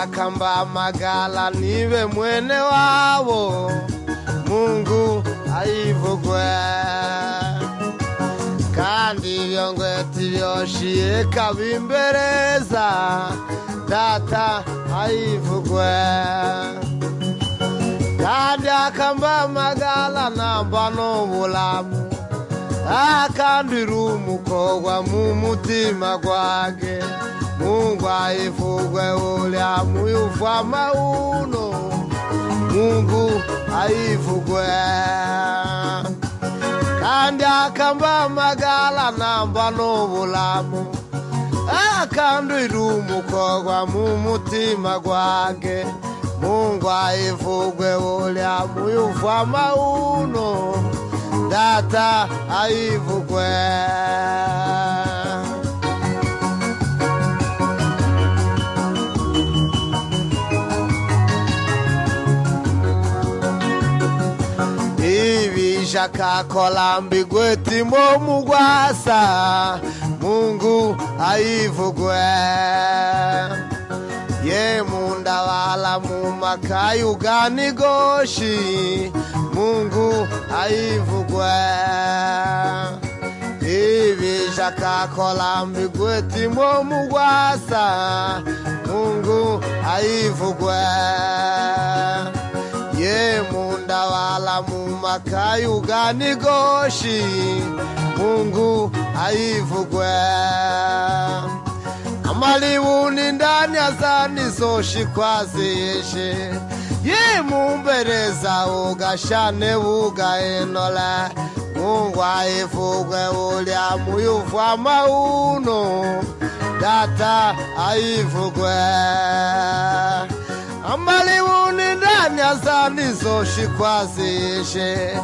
akamba magala niwe mwene wao, Mungu aivugwe. Kandi vyongweti vyoshiye kabimbereza, Data aivugwe. Kandi akamba magala namba n'obulamu, akandira umukobwa mu mutima gwage, Mungu aivugwe ulya muyuva mauno, Mungu aivugwe. Kandi akamba magala namba n'obulamu, akandira umukobwa mu mutima gwage, Mungu aivugwe ulya muyuva mauno, Data aivugwe. Ibishaka kolambi gwetimo mugwasa, Mungu aivugwe. Ye munda wala mumakayu gani goshi, Mungu aivugwe. Ibishaka kolambi gwetimo mugwasa, Mungu aivugwe. Ye munda wala mumakayu gani goshi, Mungu aivugwe. Amaliuni ndani azani zoshi kwazishe, Ye mumbereza ugashane ugaenola, Mungu aivugwe ulya muyuva mauno, Data aivugwe. Amaliuni ndani azani zoshi kwazishe,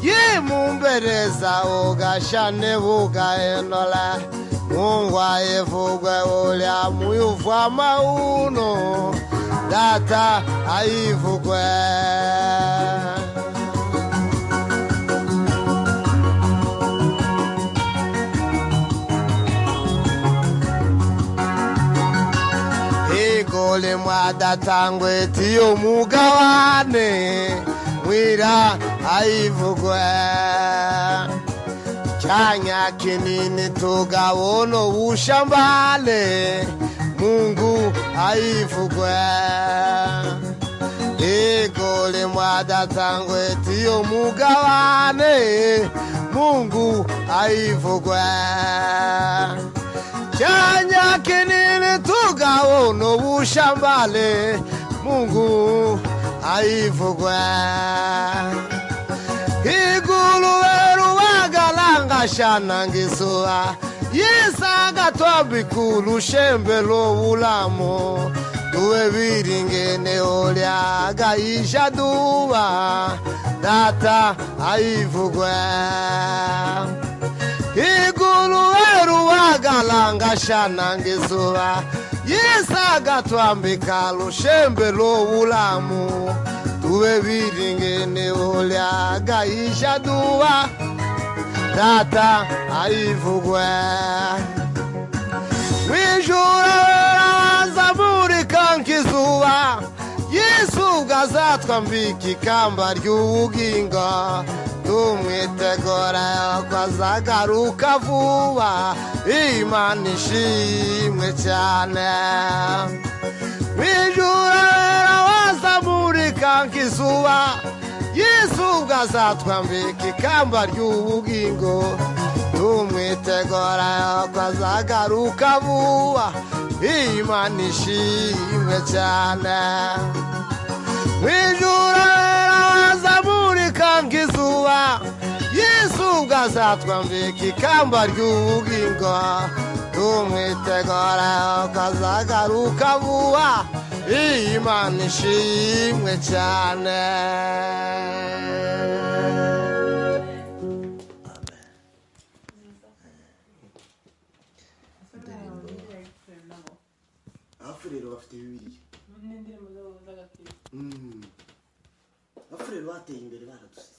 Ye mumbereza ugashane ugaenola, Mungu aivugwe ulya muyuva mauno, Data aivugwe. Igole mwa Data ngwetiyo mugawane, Mwira aivugwe. Chanya kinini tugawono ushambale, Mungu aivugwe. Igole mwa Data ngwetiyo mugawane, Mungu aivugwe. Chanya kinini tugawono ushambale, Mungu aivugwe. Igulu eruwagalanga shanangisua, Yisaga twabikulu shembelo ulamo, Tuwe viringene olya gaisha duwa, Data aivugwe. Igulu eruwagalanga shanangisua, Yisaga twambikalu shembelo ulamu, Tuwe viringene olya gaisha duwa, Data aivugwe. Mwijura zaburi kankizuwa, Yesu gazatwambika ikamba ry'ubugingo, tumwitegura ko azagaruka vuba, Imana ishimwe cyane. Mwijura zaburi kankizuwa, Yesu gazatwambika ikamba ry'ubugingo, tumwitegura ko azagaruka vuba, Imana ishimwe cyane. Mwijura zaburi kankizuwa, Yesu gazatwambika ikamba ry'ubugingo, tumwitegura ko azagaruka vuba, Imana ishimwe cyane. Afurero bafite bibiri. Afurero bateye imbere baradusitse.